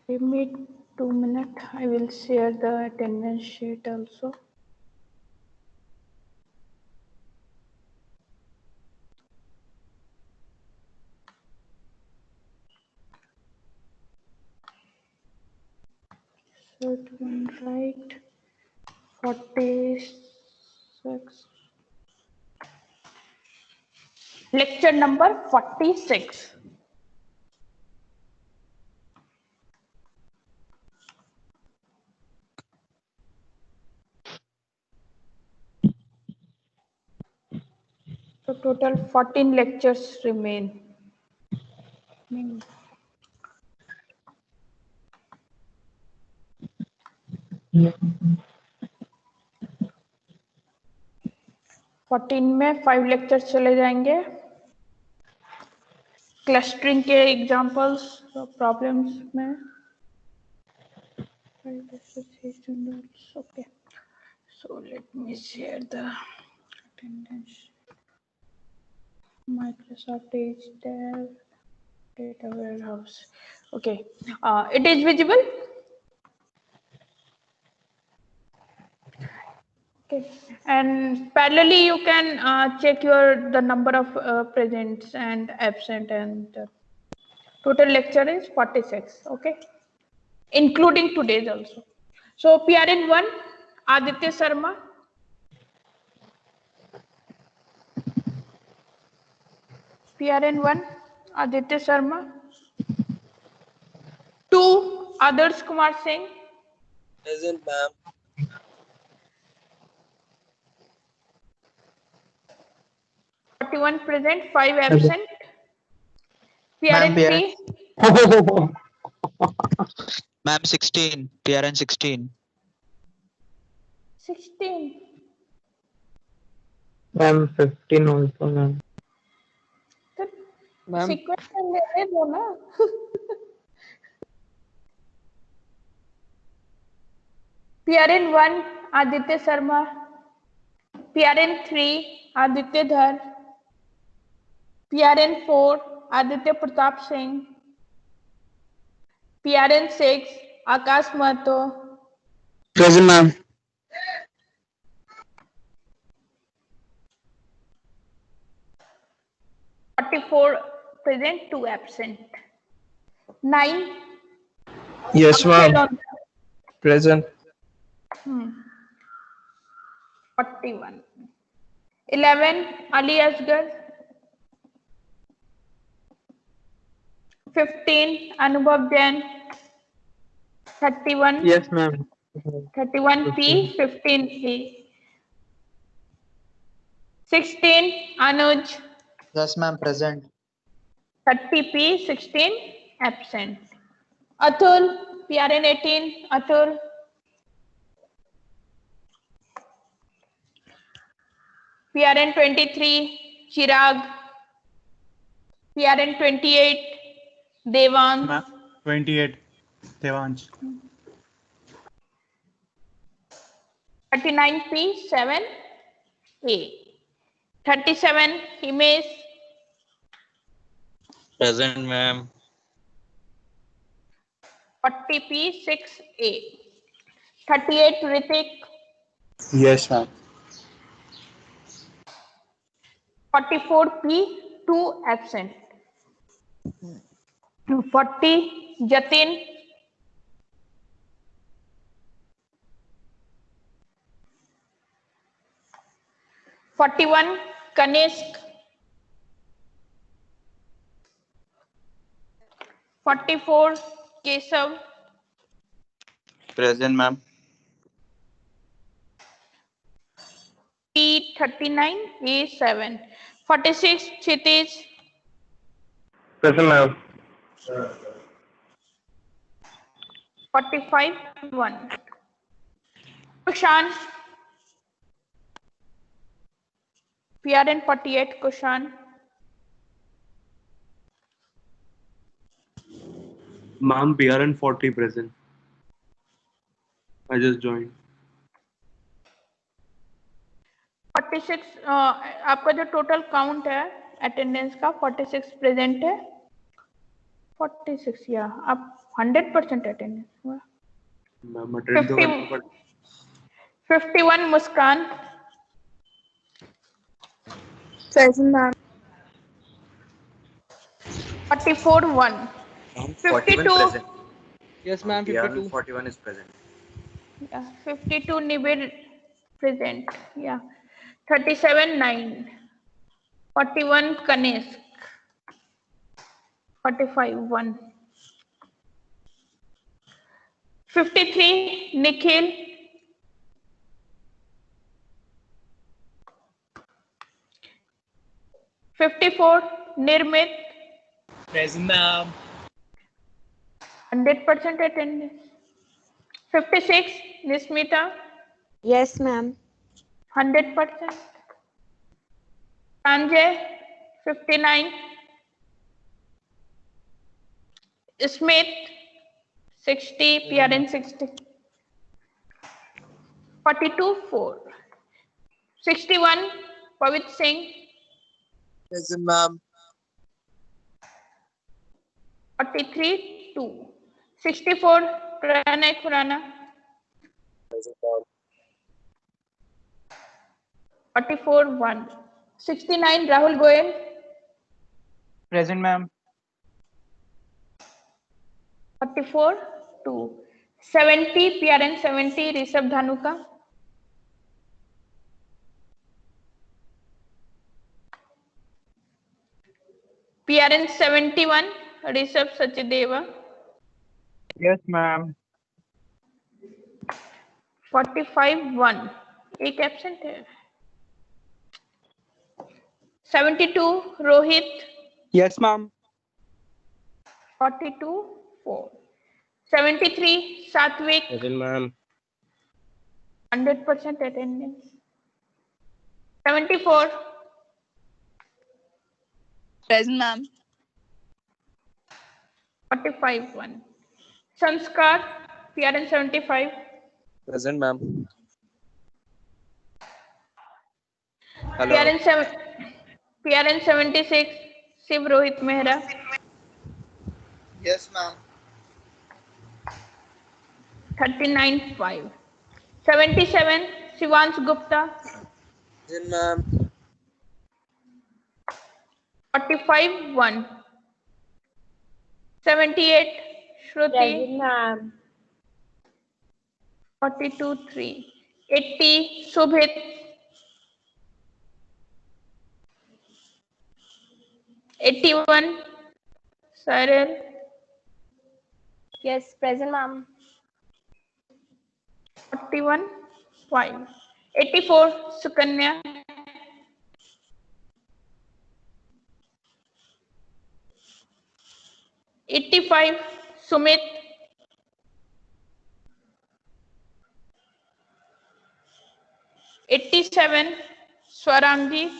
Give me 2 minutes. I will share the attendance sheet also. Third one right. 46. Lecture number 46. So total 14 lectures remain. Yeah. 14 में 5 lecture चले जाएंगे. Clustering के examples problems में. Okay. So let me share the attendance. Microsoft Edge Dev Data Warehouse. Okay. It is visible. Okay. And parallelly, you can check the number of presents and absent, and total lecture is 46. Okay, including today's also. So PRN 1, Aditya Sharma. PRN 1, Aditya Sharma. 2, Adarsh Kumar Singh. Present, ma'am. 41 present, 5 absent. PRN 3. Ma'am 16, PRN 16. 16. Ma'am 15 also, ma'am. Ma'am. Sequence में ले दो ना. PRN 1, Aditya Sharma. PRN 3, Aditya Dhar. PRN 4, Aditya Pratap Singh. PRN 6, Akash Mato. Present, ma'am. Present, 2 absent. 9. Yes, Akshay ma'am. Londra. Present. 41. 11, Ali Asgar. 15, Anubhav Jain. 31. Yes, ma'am. 31P, 15A. 16, Anuj. Yes, ma'am, present. 30P, 16, absent. Atul, PRN 18, Atul. PRN 23, Chirag. PRN 28, Devang. 28, Devansh. 39P, 7A. 37, Himesh. Present, ma'am. 40P, 6A. 38, Ritik. Yes, ma'am. 44P, 2 absent. 40, Jatin. 41, Kanishk. 44, Kesav. Present, ma'am. P39, A7. 46, Kshitij. Present, ma'am. 45, 1. Kushan. PRN 48, Kushan. Ma'am, PRN 40 present. I just joined. 46, आपका जो total count है attendance का 46 present है. 46 या आप 100% attendance. Wow. Ma'am attend तो 50 करना पड़ेगा. 51 Muskan, Present, ma'am. 44 1, 52 present. Yes, ma'am. PR 52. 41 is present. yeah, 52 Nibir present, yeah, 37 9, 41 Kanesk, 45 1, 53 Nikhil, 54 Nirmit, Present, ma'am. 100% attendance. 56 Nismita, Yes, ma'am. 100%. Sanjay, 59. Smith, 60. PRN 60. 42 4. 61 Pavit Singh, Present, ma'am. 43 2. 64 Pranay Khurana, 44 1. 69 Rahul Goel, Present, ma'am. 44 2. 70 PRN 70 Rishabh Dhanuka, 71 Rishabh Sachdeva, Yes, ma'am. 45 1. एक absent है. 72 Rohit, Yes, ma'am. 42 4. 73 Satvik, Present, ma'am. 100% attendance. 74 Present, ma'am. 45 1. Sanskar PRN 75, Present, ma'am. PRN 76 Shiv Rohit Mehra, Yes, ma'am. 39 5. 77 Shivansh Gupta, Present, ma'am. 45 1. 78 Shruti, Present, ma'am. 42 3. 80 Shubhit, 81 Cyril, Yes, present, ma'am. 41 5. 84 Sukanya, 85 Sumit, 87 Swarangi,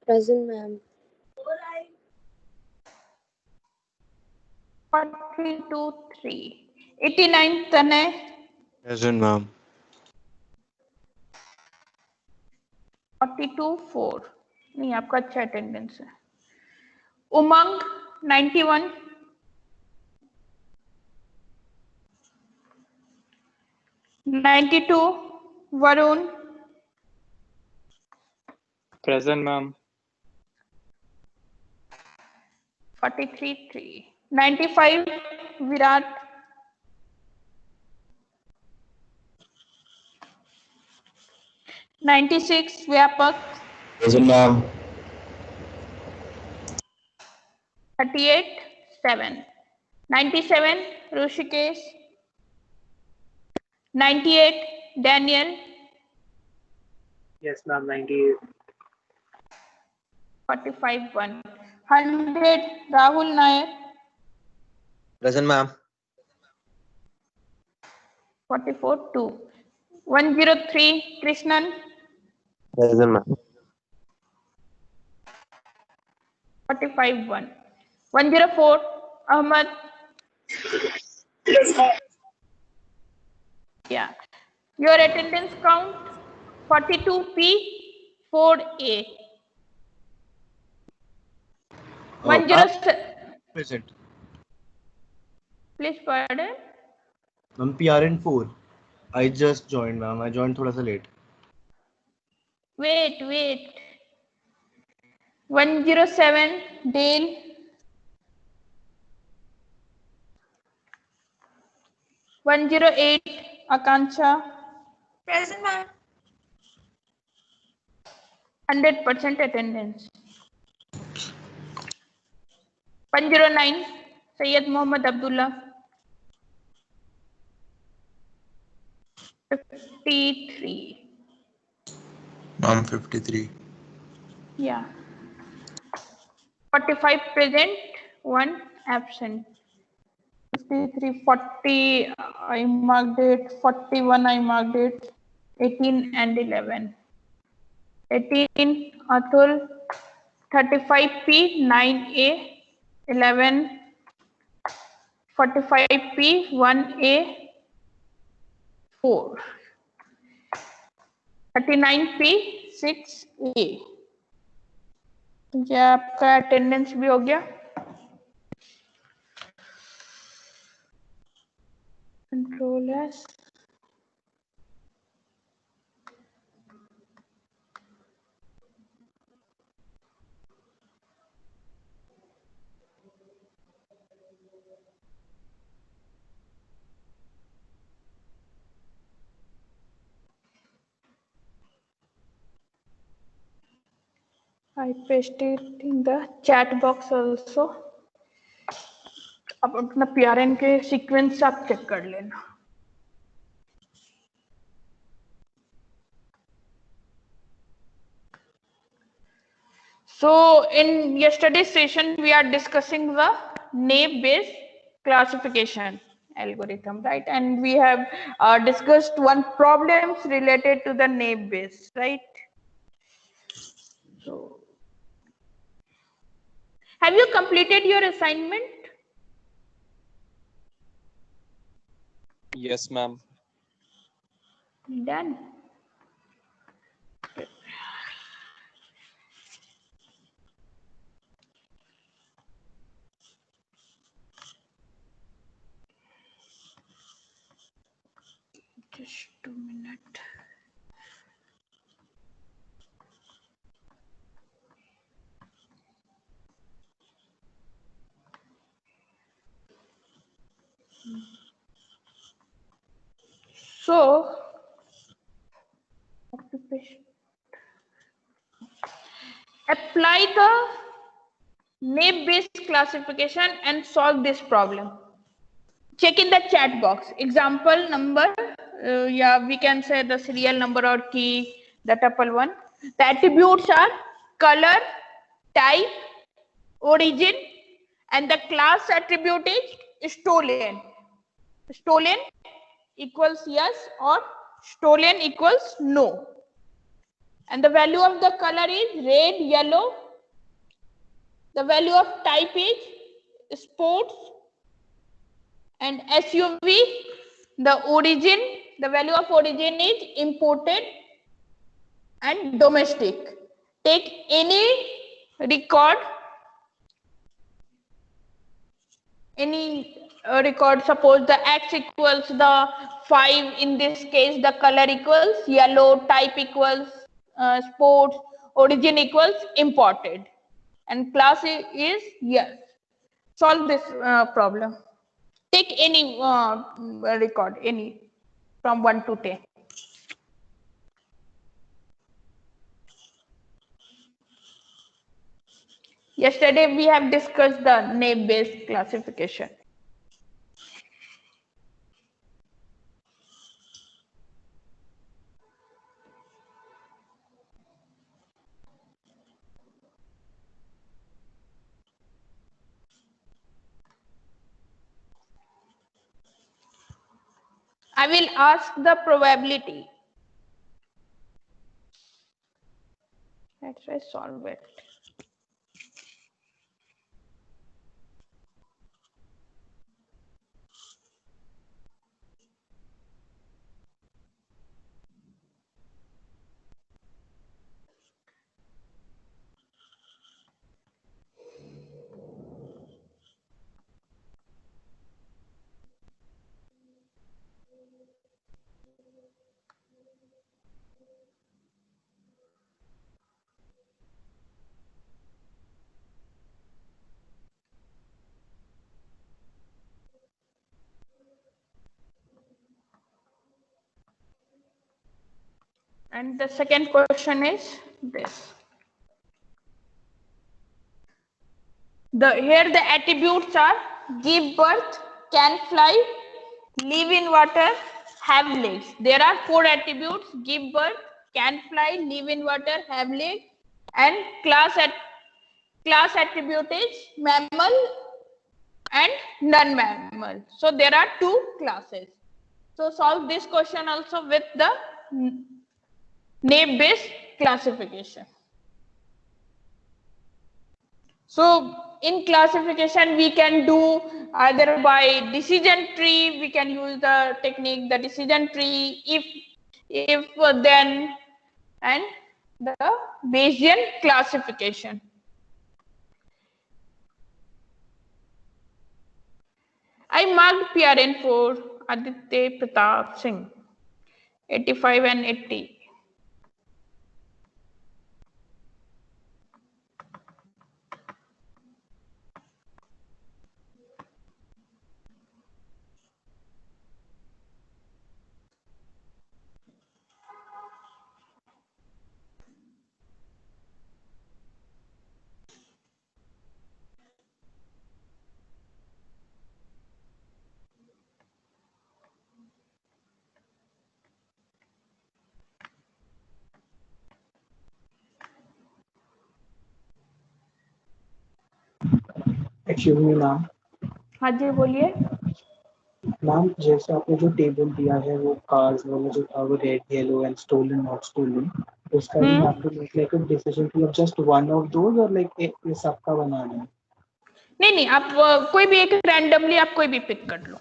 Present, ma'am. 42 3. 89 Tanay, Present, ma'am. 42 4. नहीं आपका अच्छा attendance है. उमंग 91, 92 Varun, Present, ma'am. 43 3. 95 Virat, 96 Vyapak, Present, ma'am. 38 7. 97 Rushikesh, 98 Daniel, Yes, ma'am. 98. 45 1. 100 Rahul Nair, Present, ma'am. 44 2. 103 Krishnan, Present, ma'am. 45 1. 104 Ahmad, yeah. Your attendance count 42P 4A. 107 Present. Please pardon. Ma'am, PRN 4. I just joined, ma'am. I joined thoda sa late. Wait. 107, Dale. 108, Akanksha. Present, ma'am. 100% attendance. 109, Syed Mohammad Abdullah. 53. Ma'am, 53. Yeah. 45 present, 1 absent. 53, 40, I marked it. 41, I marked it. 18 and 11. 18, Atul. 35P, 9A. 11. 45P, 1A. 4. 39P, 6A. ये आपका attendance भी हो गया. Control S. I paste it in the chat box also. अब अपना PRN के sequence आप check कर लेना. So in yesterday's session, we are discussing the naive-Bayes classification algorithm, right? And we have discussed one problems related to the naive-Bayes, right? So, have you completed your assignment? Yes, ma'am. Done. Just 2 minutes. So, apply the naive-Bayes classification and solve this problem. Check in the chat box. Example number, yeah, we can say the serial number or key, the tuple one. The attributes are color, type, origin, and the class attribute is stolen. Stolen equals yes or stolen equals no. And the value of the color is red, yellow. The value of type is sports. And SUV, the origin, the value of origin is imported and domestic. Take any record, suppose the X equals the 5, in this case the color equals yellow, type equals sports, origin equals imported, and class is yes. Solve this problem. Take any record, any from 1 to 10. Yesterday we have discussed the naive-Bayes classification. I will ask the probability. Let's try solve it. And the second question is this. Here the attributes are give birth, can fly, live in water, have legs. There are 4 attributes: give birth, can fly, live in water, have legs, and class attribute is mammal and non-mammal. So there are 2 classes. So solve this question also with the name-based classification. So in classification, we can do either by decision tree, we can use the technique, the decision tree, if, then, and the Bayesian classification. I marked PRN for Aditya Pratap Singh, 85 and 80. Excuse me, ma'am. हाँ जी बोलिए. Ma'am, जैसे आपने जो table दिया है वो cars वाला जो था वो red, yellow and stolen, not stolen, उसका भी have to make like a decision tree of just one of those और लाइक ये सबका बनाना है. नहीं, आप कोई भी एक रैंडमली आप कोई भी पिक कर लो.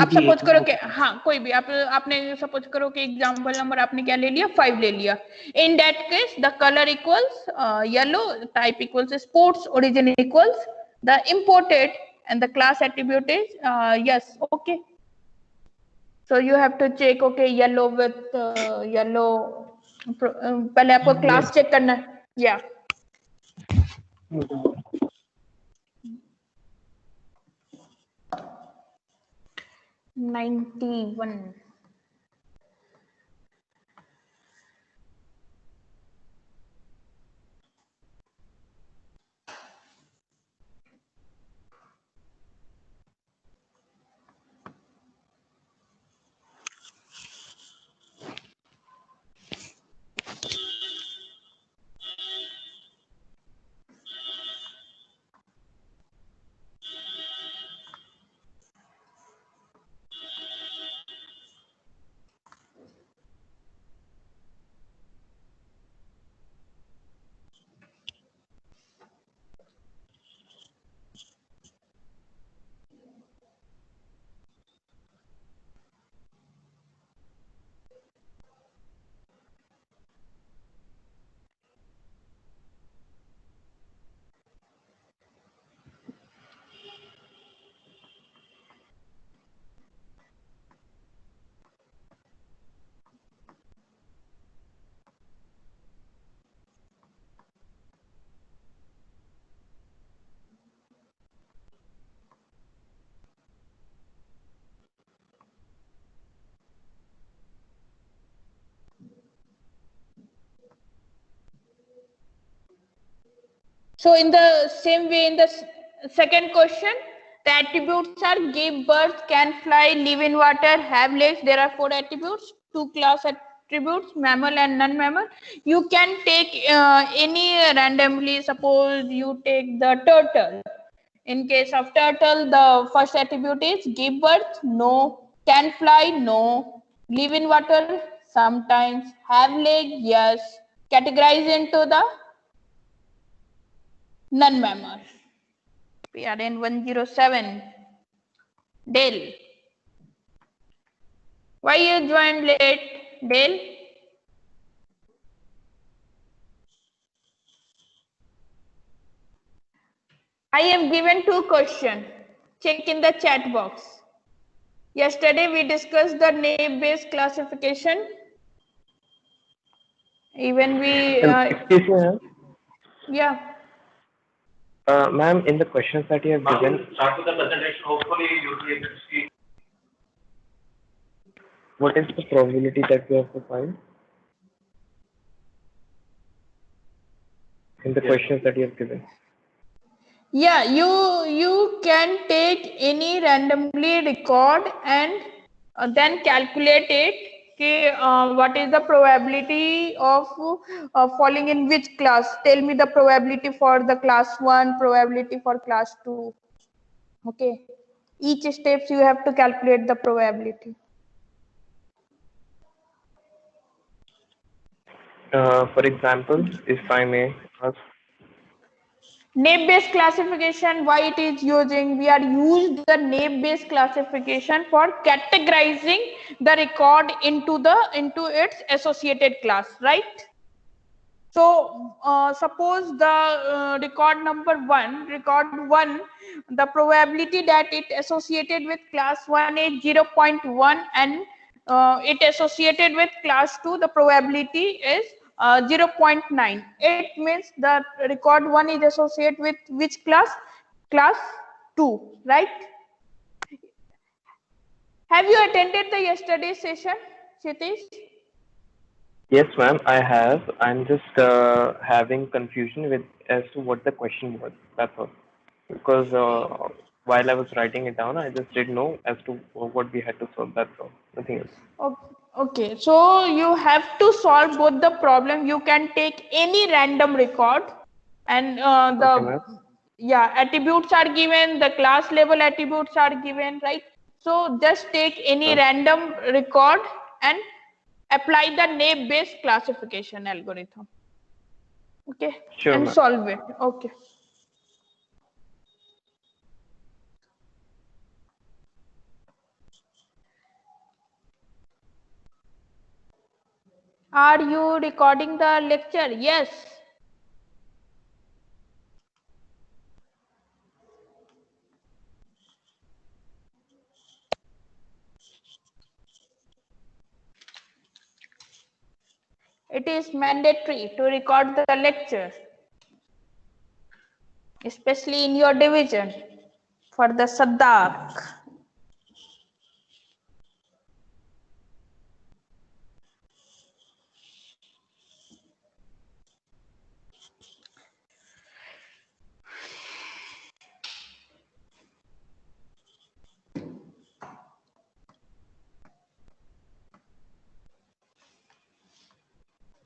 आप सपोज करो कि हाँ कोई भी आपने सपोज करो कि एग्जांपल नंबर आपने क्या ले लिया, 5 ले लिया. In that case the colour equals yellow, type equals sports, origin equals the imported and the class attribute is yes, okay. So you have to check, okay, yellow with yellow. पहले आपको class check करना है. Yeah. 91. So in the same way, in the second question, the attributes are give birth, can fly, live in water, have legs. There are 4 attributes, 2 class attributes, mammal and non-mammal. You can take any randomly. Suppose you take the turtle. In case of turtle, the first attribute is give birth, no. Can fly, no. Live in water, sometimes. Have leg, yes. Categorize into the non-mammal. PRN 107. Dale. Why you joined late, Dale? I have given 2 questions. Check in the chat box. Yesterday we discussed the name-based classification. Even we Excuse me, ma'am. yeah. Ma'am, in the questions that you have given, Start with the presentation. Hopefully you'll be able to see. what is the probability that we have to find? in the questions that you have given. Yeah, you can take any randomly record and then calculate it. What is the probability of falling in which class? Tell me the probability for the class 1, probability for class 2. Okay. Each steps you have to calculate the probability. For example, if I may ask. Naive-Bayes classification, why it is using? We are used the Naive-Bayes classification for categorizing the record into its associated class, right? So suppose the record one, the probability that it associated with class 1 is 0.1 and it associated with class 2, the probability is 0.9. It means that record 1 is associated with which class? Class 2, right? Have you attended the yesterday's session, Kshitish? Yes, ma'am, I have. I'm just having confusion with as to what the question was. That's all. Because while I was writing it down, I just didn't know as to what we had to solve. That's all. Nothing else. Okay, so you have to solve both the problem. You can take any random record, and attributes are given. The class level attributes are given, right? So just take any random record and apply the Naive-Bayes classification algorithm. Okay, Sure, and ma'am. solve it. Okay. Are you recording the lecture? Yes. It is mandatory to record the lecture, especially in your division for the Sadak.